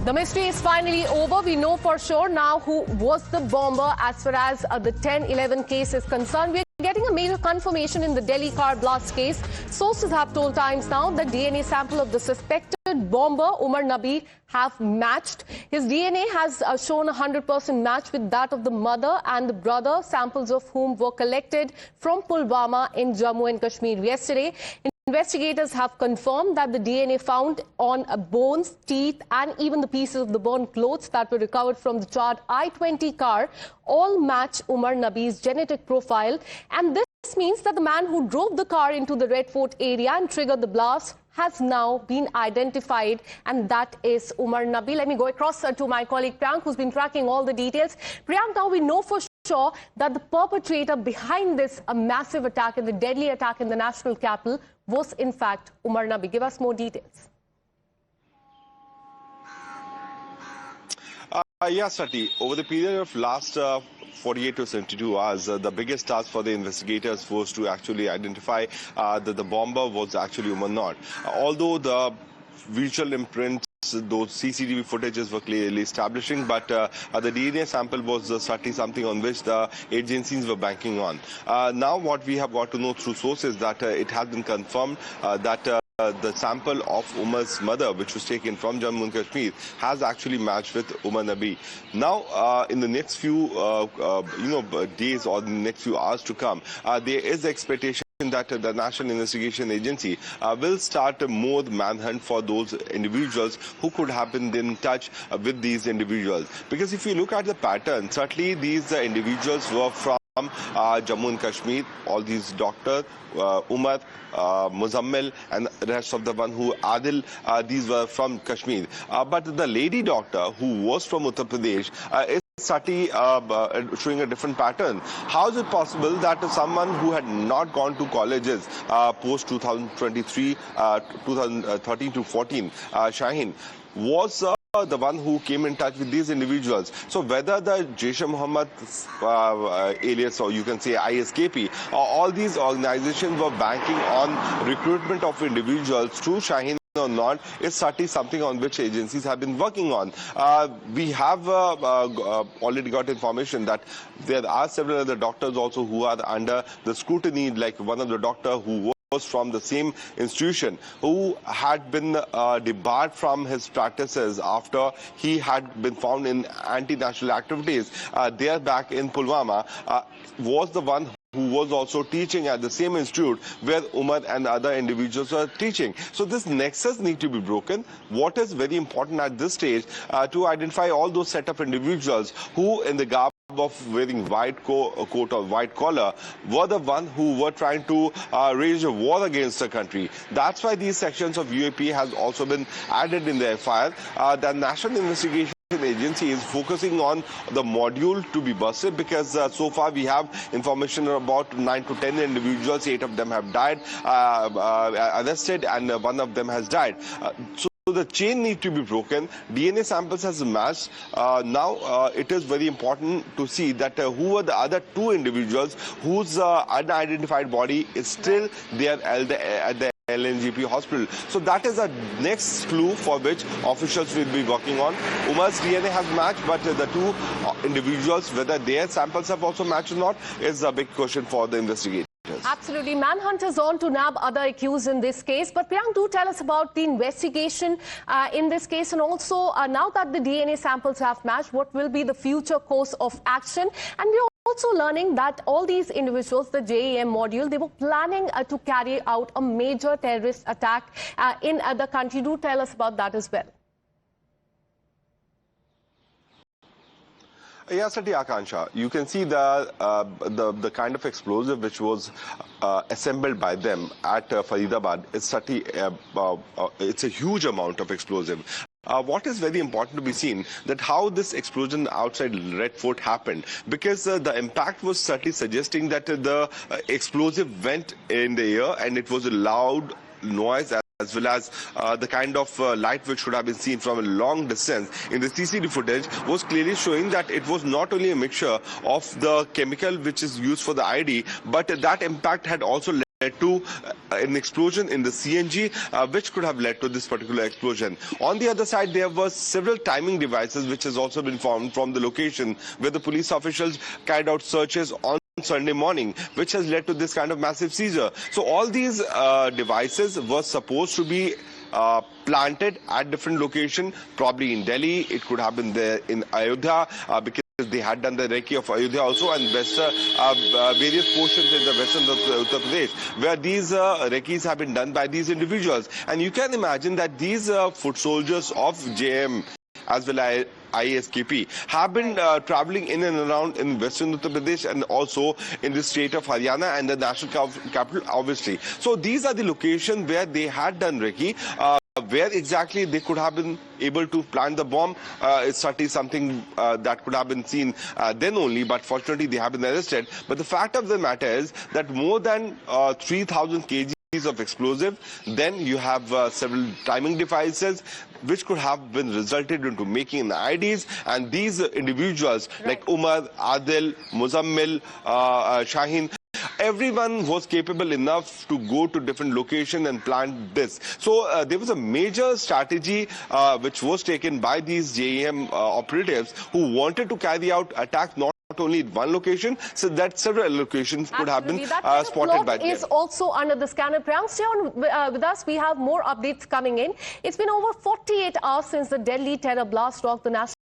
The mystery is finally over. We know for sure now who was the bomber as far as the 10-11 case is concerned. We are getting a major confirmation in the Delhi car blast case. Sources have told Times Now that DNA sample of the suspected bomber, Umar Nabi, have matched. His DNA has shown a 100% match with that of the mother and the brother, samples of whom were collected from Pulwama in Jammu and Kashmir yesterday. Investigators have confirmed that the DNA found on bones, teeth and even the pieces of the burnt clothes that were recovered from the charred I-20 car all match Umar Nabi's genetic profile. And this means that the man who drove the car into the Red Fort area and triggered the blast has now been identified, and that is Umar Nabi. Let me go across to my colleague Priyank, who's been tracking all the details. Priyank, now we know for sure that the perpetrator behind this massive attack and the deadly attack in the national capital was in fact Umar Nabi. Give us more details. Yes, Sati. Over the period of last 48 to 72 hours, the biggest task for the investigators was to actually identify that the bomber was actually Umar Nabi. Although the visual imprints, those CCTV footages were clearly establishing, but the DNA sample was certainly something on which the agencies were banking on. Now what we have got to know through sources that it has been confirmed that the sample of Umar's mother, which was taken from Jammu and Kashmir, has actually matched with Umar Nabi. Now, in the next few days or the next few hours to come, there is expectation that the National Investigation Agency will start more manhunt for those individuals who could have been in touch with these individuals. Because if you look at the pattern, certainly these individuals were from Jammu and Kashmir, all these doctors, Umar, Muzammil and the rest of the one who Adil, these were from Kashmir. But the lady doctor who was from Uttar Pradesh is certainly showing a different pattern. How is it possible that someone who had not gone to colleges post 2023, 2013 to 14, Shaheen, was the one who came in touch with these individuals? So whether the Jaish-e-Mohammed alias, or you can say ISKP, all these organizations were banking on recruitment of individuals through Shaheen or not, is certainly something on which agencies have been working on. We have already got information that there are several other doctors also who are under the scrutiny, like one of the doctor who was from the same institution, who had been debarred from his practices after he had been found in anti-national activities there back in Pulwama, was the one who was also teaching at the same institute where Umar and other individuals were teaching. So this nexus needs to be broken. What is very important at this stage to identify all those set of individuals who, in the garb of wearing white coat or white collar, were the one who were trying to wage a war against the country. That's why these sections of UAP has also been added in the FIR. The National Investigation Agency is focusing on the module to be busted, because so far we have information about 9 to 10 individuals. 8 of them have died, arrested, and 1 of them has died. So the chain needs to be broken. DNA samples has matched. Now it is very important to see that who were the other 2 individuals whose unidentified body is still there at the LNGP hospital. So that is the next clue for which officials will be working on. Umar's DNA has matched, but the 2 individuals, whether their samples have also matched or not, is a big question for the investigators. Absolutely. Manhunters on to nab other accused in this case. But Priyank, do tell us about the investigation in this case, and also now that the DNA samples have matched, what will be the future course of action? And we are also learning that all these individuals, the JEM module, they were planning to carry out a major terrorist attack in the country. Do tell us about that as well. Yes, Akansha, you can see the kind of explosive which was assembled by them at Faridabad. It's a huge amount of explosive. What is very important to be seen, that how this explosion outside Red Fort happened, because the impact was certainly suggesting that the explosive went in the air and it was a loud noise, as well as the kind of light which should have been seen from a long distance in the CCTV footage was clearly showing that it was not only a mixture of the chemical which is used for the ID, but that impact had also led to an explosion in the CNG, which could have led to this particular explosion. On the other side, there were several timing devices which has also been found from the location where the police officials carried out searches on Sunday morning, which has led to this kind of massive seizure. So all these devices were supposed to be planted at different locations, probably in Delhi. It could have been there in Ayodhya because they had done the recce of Ayodhya also, and various portions in the western of Uttar Pradesh, where these recces have been done by these individuals. And you can imagine that these foot soldiers of JM as well as ISKP have been traveling in and around in western Uttar Pradesh and also in the state of Haryana and the national capital, obviously. So these are the locations where they had done recce. Where exactly they could have been able to plant the bomb, it's certainly something that could have been seen then only, but fortunately they have been arrested. But the fact of the matter is that more than 3,000 kgs of explosive, then you have several timing devices which could have been resulted into making IDs, and these individuals like Umar, Adil, Muzammil, Shaheen, everyone was capable enough to go to different locations and plant this. So there was a major strategy which was taken by these JEM operatives who wanted to carry out attacks not only in one location, so that several locations could have been spotted by them. Is also under the scanner. Priyank, stay on with us. We have more updates coming in. It's been over 48 hours since the Delhi terror blast rocked the national